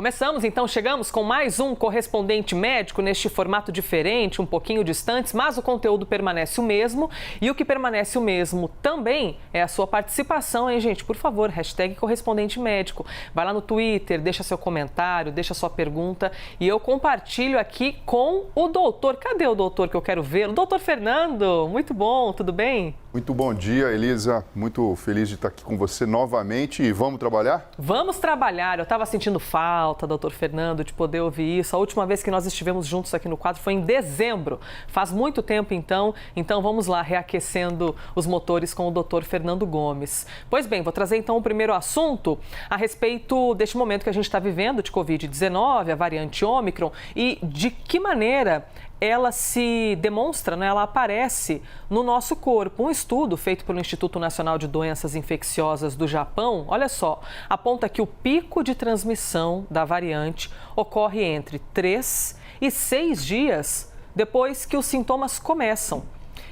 Começamos, então, chegamos com mais um correspondente médico neste formato diferente, um pouquinho distantes, mas o conteúdo permanece o mesmo. E o que permanece o mesmo também é a sua participação, hein, gente? Por favor, hashtag correspondente médico. Vai lá no Twitter, deixa seu comentário, deixa sua pergunta e eu compartilho aqui com o doutor. Cadê o doutor que eu quero ver? O doutor Fernando, muito bom, tudo bem? Muito bom dia, Elisa. Muito feliz de estar aqui com você novamente. E vamos trabalhar? Vamos trabalhar. Eu estava sentindo falta, doutor Fernando, de poder ouvir isso. A última vez que nós estivemos juntos aqui no quadro foi em dezembro. Faz muito tempo, então. Então, vamos lá, reaquecendo os motores com o doutor Fernando Gomes. Pois bem, vou trazer então o primeiro assunto a respeito deste momento que a gente está vivendo de Covid-19, a variante Ômicron, e de que maneira ela se demonstra, né? Ela aparece no nosso corpo. Um estudo feito pelo Instituto Nacional de Doenças Infecciosas do Japão, olha só, aponta que o pico de transmissão da variante ocorre entre 3 e 6 dias depois que os sintomas começam.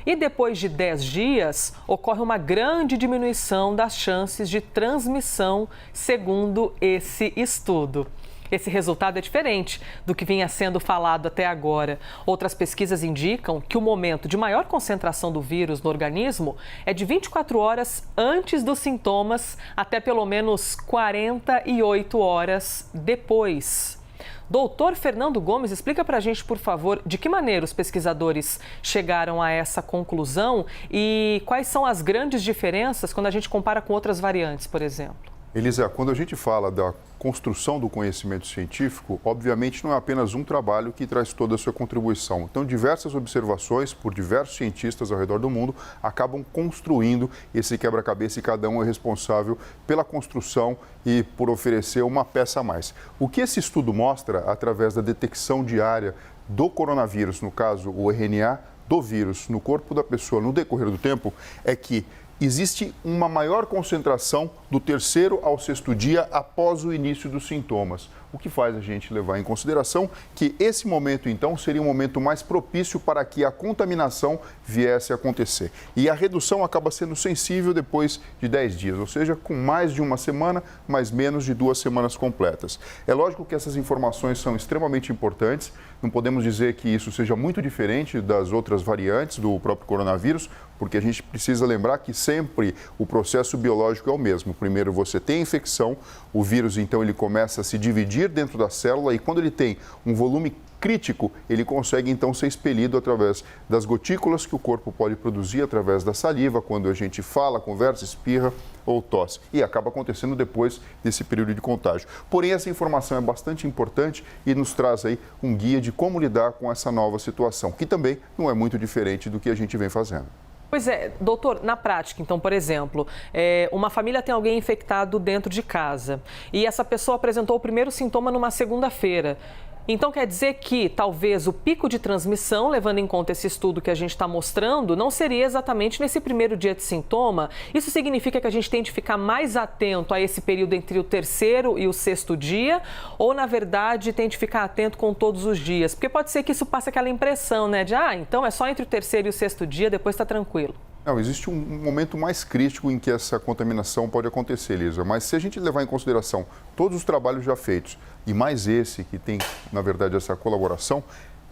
E depois de 10 dias, ocorre uma grande diminuição das chances de transmissão, segundo esse estudo. Esse resultado é diferente do que vinha sendo falado até agora. Outras pesquisas indicam que o momento de maior concentração do vírus no organismo é de 24 horas antes dos sintomas até pelo menos 48 horas depois. Doutor Fernando Gomes, explica pra gente, por favor, de que maneira os pesquisadores chegaram a essa conclusão e quais são as grandes diferenças quando a gente compara com outras variantes, por exemplo? Elisa, quando a gente fala da construção do conhecimento científico, obviamente não é apenas um trabalho que traz toda a sua contribuição. Então, diversas observações por diversos cientistas ao redor do mundo acabam construindo esse quebra-cabeça e cada um é responsável pela construção e por oferecer uma peça a mais. O que esse estudo mostra, através da detecção diária do coronavírus, no caso o RNA do vírus no corpo da pessoa no decorrer do tempo, é que existe uma maior concentração do terceiro ao sexto dia após o início dos sintomas, o que faz a gente levar em consideração que esse momento, então, seria um momento mais propício para que a contaminação viesse a acontecer. E a redução acaba sendo sensível depois de 10 dias, ou seja, com mais de uma semana, mas menos de 2 semanas completas. É lógico que essas informações são extremamente importantes, não podemos dizer que isso seja muito diferente das outras variantes do próprio coronavírus, porque a gente precisa lembrar que sempre o processo biológico é o mesmo. Primeiro você tem a infecção, o vírus então ele começa a se dividir dentro da célula e quando ele tem um volume crítico, ele consegue então ser expelido através das gotículas que o corpo pode produzir através da saliva, quando a gente fala, conversa, espirra ou tosse. E acaba acontecendo depois desse período de contágio. Porém, essa informação é bastante importante e nos traz aí um guia de como lidar com essa nova situação, que também não é muito diferente do que a gente vem fazendo. Pois é, doutor, na prática, então, por exemplo, uma família tem alguém infectado dentro de casa e essa pessoa apresentou o primeiro sintoma numa segunda-feira. Então, quer dizer que talvez o pico de transmissão, levando em conta esse estudo que a gente está mostrando, não seria exatamente nesse primeiro dia de sintoma? Isso significa que a gente tem de ficar mais atento a esse período entre o terceiro e o sexto dia? Ou, na verdade, tem de ficar atento com todos os dias? Porque pode ser que isso passe aquela impressão, né? De, então é só entre o terceiro e o sexto dia, depois está tranquilo. Não, existe um momento mais crítico em que essa contaminação pode acontecer, Elisa. Mas se a gente levar em consideração todos os trabalhos já feitos e mais esse que tem, na verdade, essa colaboração,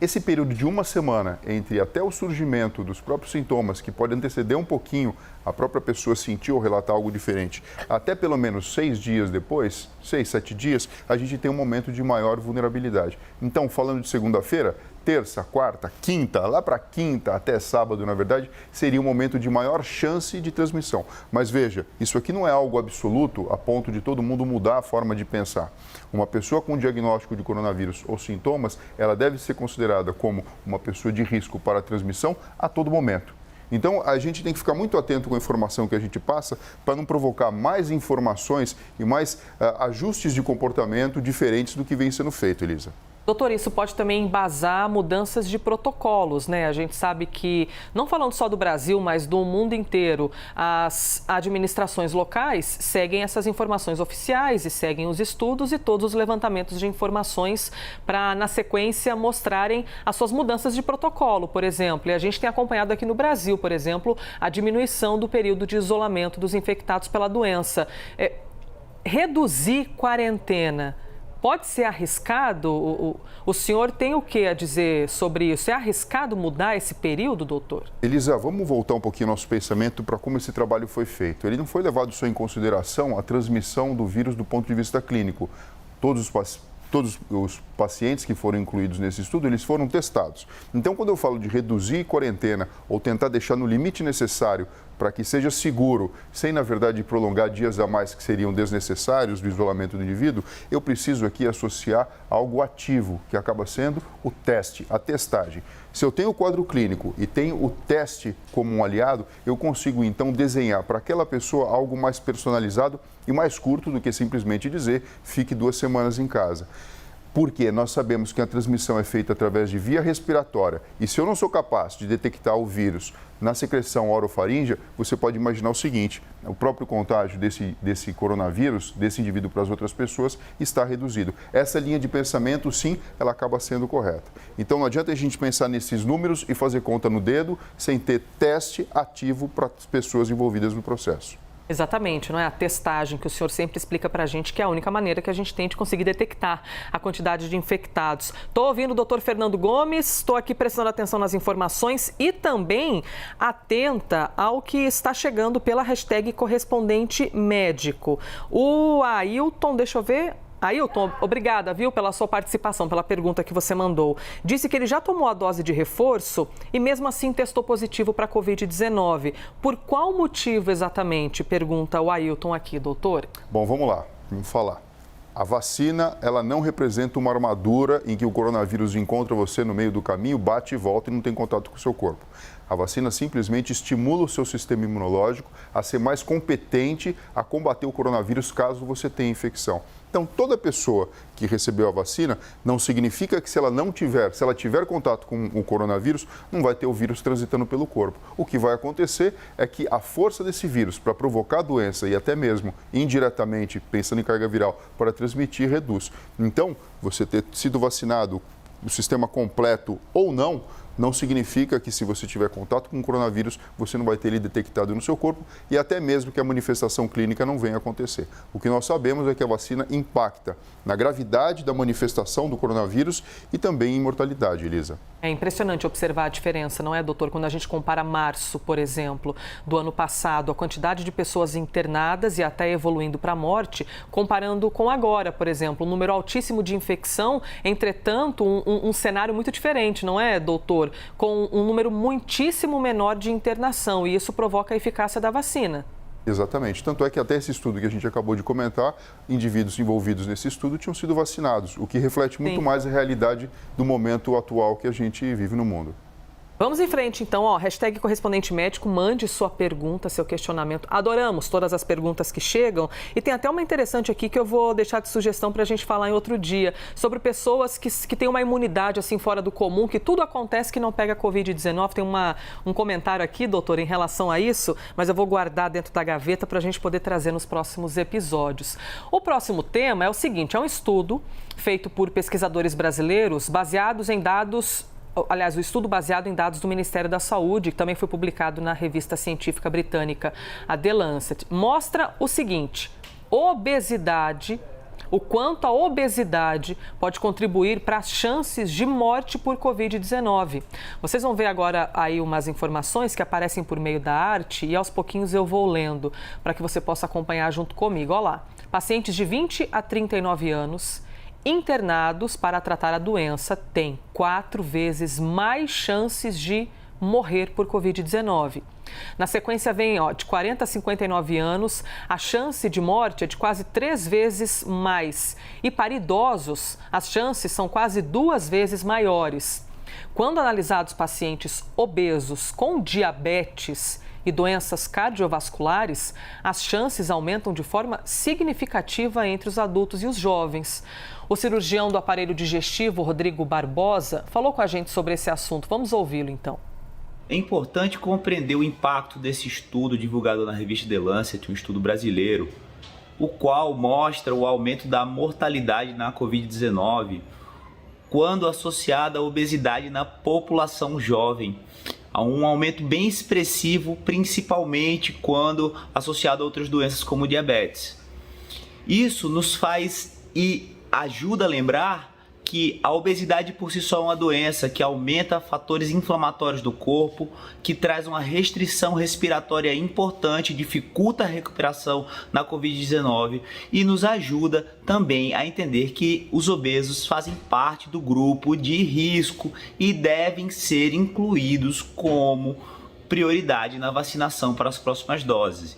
esse período de uma semana entre até o surgimento dos próprios sintomas, que pode anteceder um pouquinho a própria pessoa sentir ou relatar algo diferente, até pelo menos 6 dias depois, 6, 7 dias, a gente tem um momento de maior vulnerabilidade. Então, falando de segunda-feira, terça, quarta, quinta, lá para quinta até sábado, na verdade, seria um momento de maior chance de transmissão. Mas veja, isso aqui não é algo absoluto a ponto de todo mundo mudar a forma de pensar. Uma pessoa com diagnóstico de coronavírus ou sintomas, ela deve ser considerada como uma pessoa de risco para a transmissão a todo momento. Então, a gente tem que ficar muito atento com a informação que a gente passa para não provocar mais informações e mais ajustes de comportamento diferentes do que vem sendo feito, Elisa. Doutor, isso pode também embasar mudanças de protocolos, né? A gente sabe que, não falando só do Brasil, mas do mundo inteiro, as administrações locais seguem essas informações oficiais e seguem os estudos e todos os levantamentos de informações para, na sequência, mostrarem as suas mudanças de protocolo, por exemplo. E a gente tem acompanhado aqui no Brasil, por exemplo, a diminuição do período de isolamento dos infectados pela doença. Reduzir quarentena Pode ser arriscado? O senhor tem o que a dizer sobre isso? É arriscado mudar esse período, doutor? Elisa, vamos voltar um pouquinho nosso pensamento para como esse trabalho foi feito. Ele não foi levado só em consideração a transmissão do vírus do ponto de vista clínico. Todos os pacientes que foram incluídos nesse estudo, eles foram testados. Então, quando eu falo de reduzir quarentena ou tentar deixar no limite necessário para que seja seguro, sem, na verdade, prolongar dias a mais que seriam desnecessários do isolamento do indivíduo, eu preciso aqui associar algo ativo, que acaba sendo o teste, a testagem. Se eu tenho o quadro clínico e tenho o teste como um aliado, eu consigo, então, desenhar para aquela pessoa algo mais personalizado e mais curto do que simplesmente dizer, fique 2 semanas em casa. Porque nós sabemos que a transmissão é feita através de via respiratória. E se eu não sou capaz de detectar o vírus na secreção orofaríngea, você pode imaginar o seguinte: o próprio contágio desse coronavírus, desse indivíduo para as outras pessoas, está reduzido. Essa linha de pensamento, sim, ela acaba sendo correta. Então não adianta a gente pensar nesses números e fazer conta no dedo sem ter teste ativo para as pessoas envolvidas no processo. Exatamente, não é a testagem que o senhor sempre explica para a gente que é a única maneira que a gente tem de conseguir detectar a quantidade de infectados. Estou ouvindo o doutor Fernando Gomes, estou aqui prestando atenção nas informações e também atenta ao que está chegando pela hashtag correspondente médico. O Ailton, deixa eu ver... Ailton, obrigada, viu, pela sua participação, pela pergunta que você mandou. Disse que ele já tomou a dose de reforço e mesmo assim testou positivo para a Covid-19. Por qual motivo exatamente? Pergunta o Ailton aqui, doutor. Bom, vamos lá, vamos falar. A vacina, ela não representa uma armadura em que o coronavírus encontra você no meio do caminho, bate e volta e não tem contato com o seu corpo. A vacina simplesmente estimula o seu sistema imunológico a ser mais competente a combater o coronavírus caso você tenha infecção. Então, toda pessoa que recebeu a vacina não significa que se ela tiver contato com o coronavírus, não vai ter o vírus transitando pelo corpo. O que vai acontecer é que a força desse vírus para provocar a doença e até mesmo indiretamente, pensando em carga viral, para transmitir, reduz. Então, você ter sido vacinado, o sistema completo ou não significa que se você tiver contato com o coronavírus, você não vai ter ele detectado no seu corpo e até mesmo que a manifestação clínica não venha a acontecer. O que nós sabemos é que a vacina impacta na gravidade da manifestação do coronavírus e também em mortalidade, Elisa. É impressionante observar a diferença, não é, doutor? Quando a gente compara março, por exemplo, do ano passado, a quantidade de pessoas internadas e até evoluindo para a morte, comparando com agora, por exemplo, um número altíssimo de infecção, entretanto, um cenário muito diferente, não é, doutor? Com um número muitíssimo menor de internação, e isso provoca a eficácia da vacina. Exatamente. Tanto é que até esse estudo que a gente acabou de comentar, indivíduos envolvidos nesse estudo tinham sido vacinados, o que reflete muito mais a realidade do momento atual que a gente vive no mundo. Vamos em frente, então, hashtag correspondente médico, mande sua pergunta, seu questionamento. Adoramos todas as perguntas que chegam e tem até uma interessante aqui que eu vou deixar de sugestão para a gente falar em outro dia, sobre pessoas que têm uma imunidade assim fora do comum, que tudo acontece que não pega Covid-19. Tem um comentário aqui, doutor, em relação a isso, mas eu vou guardar dentro da gaveta para a gente poder trazer nos próximos episódios. O próximo tema é o seguinte, é um estudo feito por pesquisadores brasileiros baseados em dados... Aliás, o estudo baseado em dados do Ministério da Saúde, que também foi publicado na revista científica britânica, a The Lancet, mostra o seguinte: obesidade, o quanto a obesidade pode contribuir para as chances de morte por Covid-19. Vocês vão ver agora aí umas informações que aparecem por meio da arte e aos pouquinhos eu vou lendo para que você possa acompanhar junto comigo. Olha lá, pacientes de 20 a 39 anos internados para tratar a doença têm 4 vezes mais chances de morrer por Covid-19. Na sequência vem de 40 a 59 anos, a chance de morte é de quase 3 vezes mais. E para idosos, as chances são quase 2 vezes maiores. Quando analisados pacientes obesos com diabetes e doenças cardiovasculares, as chances aumentam de forma significativa entre os adultos e os jovens. O cirurgião do aparelho digestivo, Rodrigo Barbosa, falou com a gente sobre esse assunto. Vamos ouvi-lo, então. É importante compreender o impacto desse estudo divulgado na revista The Lancet, um estudo brasileiro, o qual mostra o aumento da mortalidade na Covid-19 quando associada à obesidade na população jovem. Há um aumento bem expressivo, principalmente quando associado a outras doenças como diabetes. Isso nos faz ir ajuda a lembrar que a obesidade por si só é uma doença que aumenta fatores inflamatórios do corpo, que traz uma restrição respiratória importante, dificulta a recuperação na Covid-19 e nos ajuda também a entender que os obesos fazem parte do grupo de risco e devem ser incluídos como prioridade na vacinação para as próximas doses.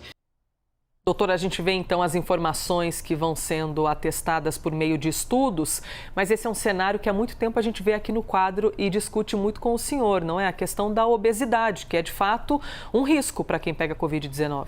Doutora, a gente vê então as informações que vão sendo atestadas por meio de estudos, mas esse é um cenário que há muito tempo a gente vê aqui no quadro e discute muito com o senhor, não é? A questão da obesidade, que é de fato um risco para quem pega Covid-19.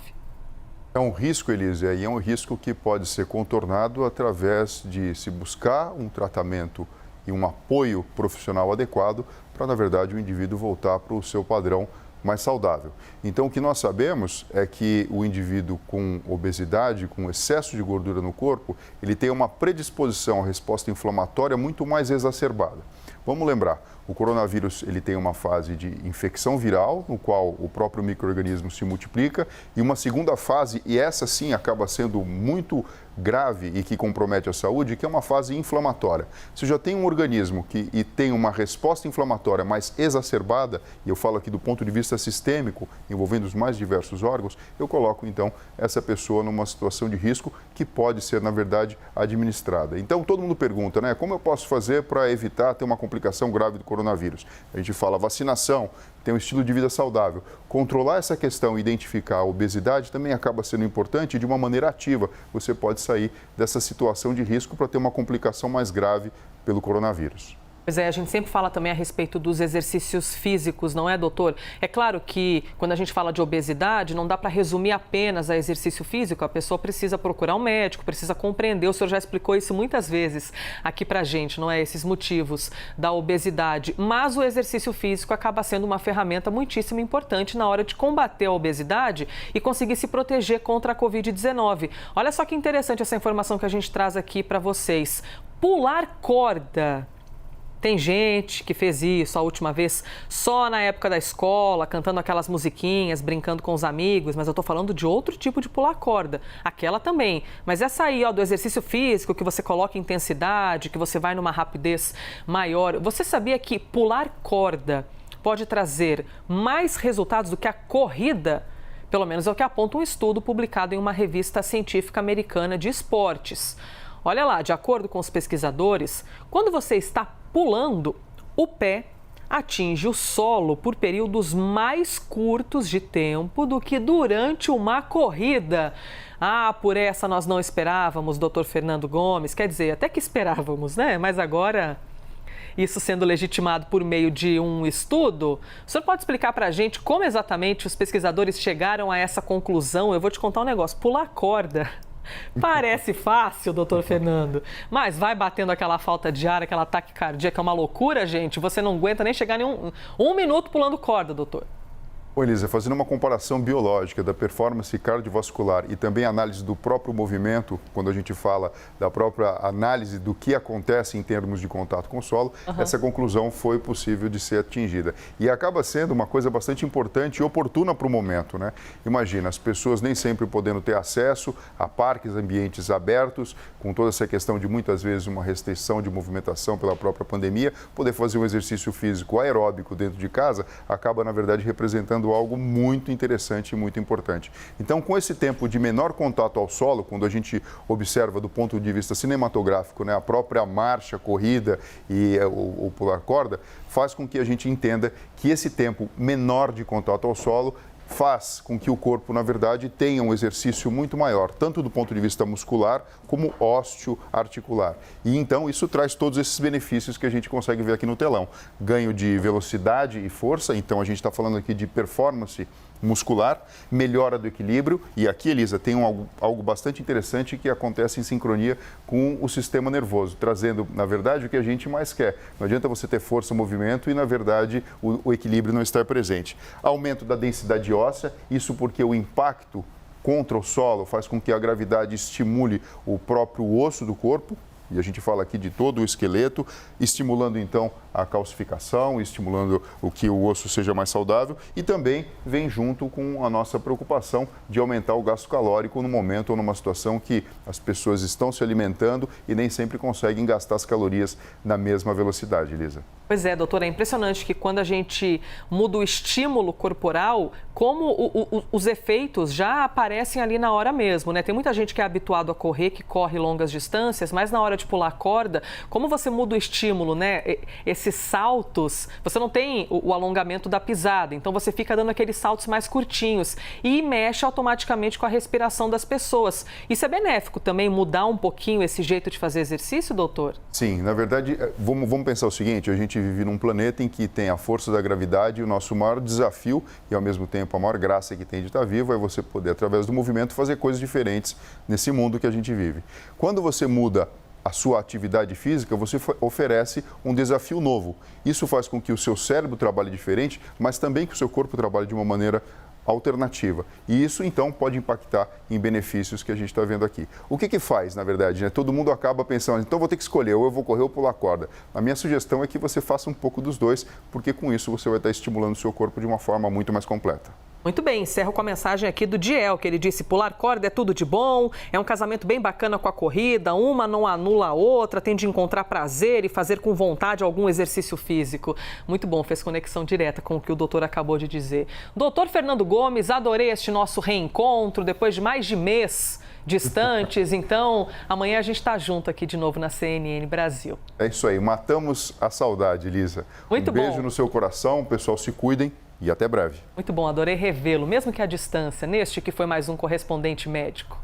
É um risco, Elisa, e é um risco que pode ser contornado através de se buscar um tratamento e um apoio profissional adequado para, na verdade, o indivíduo voltar para o seu padrão mais saudável. Então, o que nós sabemos é que o indivíduo com obesidade, com excesso de gordura no corpo, ele tem uma predisposição à resposta inflamatória muito mais exacerbada. Vamos lembrar, o coronavírus ele tem uma fase de infecção viral, no qual o próprio micro-organismo se multiplica, e uma segunda fase, e essa sim acaba sendo muito grave e que compromete a saúde, que é uma fase inflamatória. Se já tem um organismo que tem uma resposta inflamatória mais exacerbada, e eu falo aqui do ponto de vista sistêmico, envolvendo os mais diversos órgãos, eu coloco então essa pessoa numa situação de risco que pode ser, na verdade, administrada. Então todo mundo pergunta, né, como eu posso fazer para evitar ter uma complicação grave do coronavírus? A gente fala vacinação, tem um estilo de vida saudável. Controlar essa questão e identificar a obesidade também acaba sendo importante e de uma maneira ativa. Você pode sair dessa situação de risco para ter uma complicação mais grave pelo coronavírus. Pois é, a gente sempre fala também a respeito dos exercícios físicos, não é, doutor? É claro que quando a gente fala de obesidade, não dá para resumir apenas a exercício físico, a pessoa precisa procurar um médico, precisa compreender, o senhor já explicou isso muitas vezes aqui pra gente, não é? Esses motivos da obesidade, mas o exercício físico acaba sendo uma ferramenta muitíssimo importante na hora de combater a obesidade e conseguir se proteger contra a Covid-19. Olha só que interessante essa informação que a gente traz aqui para vocês. Pular corda. Tem gente que fez isso a última vez só na época da escola, cantando aquelas musiquinhas, brincando com os amigos, mas eu tô falando de outro tipo de pular corda. Aquela também. Mas essa aí, ó, do exercício físico, que você coloca intensidade, que você vai numa rapidez maior. Você sabia que pular corda pode trazer mais resultados do que a corrida? Pelo menos é o que aponta um estudo publicado em uma revista científica americana de esportes. Olha lá, de acordo com os pesquisadores, quando você está pulando, o pé atinge o solo por períodos mais curtos de tempo do que durante uma corrida. Ah, por essa nós não esperávamos, doutor Fernando Gomes. Quer dizer, até que esperávamos, né? Mas agora, isso sendo legitimado por meio de um estudo, o senhor pode explicar para a gente como exatamente os pesquisadores chegaram a essa conclusão? Eu vou te contar um negócio, pular corda. Parece fácil, doutor Fernando, mas vai batendo aquela falta de ar, aquela taquicardia, que é uma loucura, gente. Você não aguenta nem chegar nem um minuto pulando corda, doutor. Ô, Elisa, fazendo uma comparação biológica da performance cardiovascular e também análise do próprio movimento, quando a gente fala da própria análise do que acontece em termos de contato com o solo, essa conclusão foi possível de ser atingida. E acaba sendo uma coisa bastante importante e oportuna para o momento, né? Imagina, as pessoas nem sempre podendo ter acesso a parques, ambientes abertos, com toda essa questão de muitas vezes uma restrição de movimentação pela própria pandemia, poder fazer um exercício físico aeróbico dentro de casa acaba, na verdade, representando algo muito interessante e muito importante. Então, com esse tempo de menor contato ao solo, quando a gente observa do ponto de vista cinematográfico, né, a própria marcha, corrida e o pular corda, faz com que a gente entenda que esse tempo menor de contato ao solo faz com que o corpo, na verdade, tenha um exercício muito maior, tanto do ponto de vista muscular como ósseo-articular. E então isso traz todos esses benefícios que a gente consegue ver aqui no telão. Ganho de velocidade e força, então a gente está falando aqui de performance muscular, melhora do equilíbrio e aqui, Elisa, tem algo bastante interessante que acontece em sincronia com o sistema nervoso, trazendo, na verdade, o que a gente mais quer. Não adianta você ter força, movimento e, na verdade, o equilíbrio não estar presente. Aumento da densidade óssea, isso porque o impacto contra o solo faz com que a gravidade estimule o próprio osso do corpo, e a gente fala aqui de todo o esqueleto, estimulando então a calcificação, estimulando que o osso seja mais saudável e também vem junto com a nossa preocupação de aumentar o gasto calórico no momento ou numa situação que as pessoas estão se alimentando e nem sempre conseguem gastar as calorias na mesma velocidade, Elisa. Pois é, doutora, é impressionante que quando a gente muda o estímulo corporal, como os efeitos já aparecem ali na hora mesmo, né? Tem muita gente que é habituado a correr, que corre longas distâncias, mas na hora de pular corda, como você muda o estímulo, né? Esses saltos, você não tem o alongamento da pisada, então você fica dando aqueles saltos mais curtinhos e mexe automaticamente com a respiração das pessoas. Isso é benéfico também, mudar um pouquinho esse jeito de fazer exercício, doutor? Sim, na verdade, vamos pensar o seguinte, a gente vive num planeta em que tem a força da gravidade e o nosso maior desafio e, ao mesmo tempo, a maior graça que tem de estar vivo é você poder, através do movimento, fazer coisas diferentes nesse mundo que a gente vive. Quando você muda a sua atividade física, você oferece um desafio novo. Isso faz com que o seu cérebro trabalhe diferente, mas também que o seu corpo trabalhe de uma maneira alternativa. E isso, então, pode impactar em benefícios que a gente está vendo aqui. O que faz, na verdade, né? Todo mundo acaba pensando, então vou ter que escolher, ou eu vou correr ou pular corda. A minha sugestão é que você faça um pouco dos dois, porque com isso você vai estar estimulando o seu corpo de uma forma muito mais completa. Muito bem, encerro com a mensagem aqui do Diel, que ele disse: pular corda é tudo de bom, é um casamento bem bacana com a corrida, uma não anula a outra, tem de encontrar prazer e fazer com vontade algum exercício físico. Muito bom, fez conexão direta com o que o doutor acabou de dizer. Doutor Fernando Gomes, adorei este nosso reencontro, depois de mais de mês distantes, então amanhã a gente está junto aqui de novo na CNN Brasil. É isso aí, matamos a saudade, Lisa. Muito bom. Um beijo no seu coração, pessoal, se cuidem. E até breve. Muito bom, adorei revê-lo, mesmo que à distância, neste que foi mais um correspondente médico.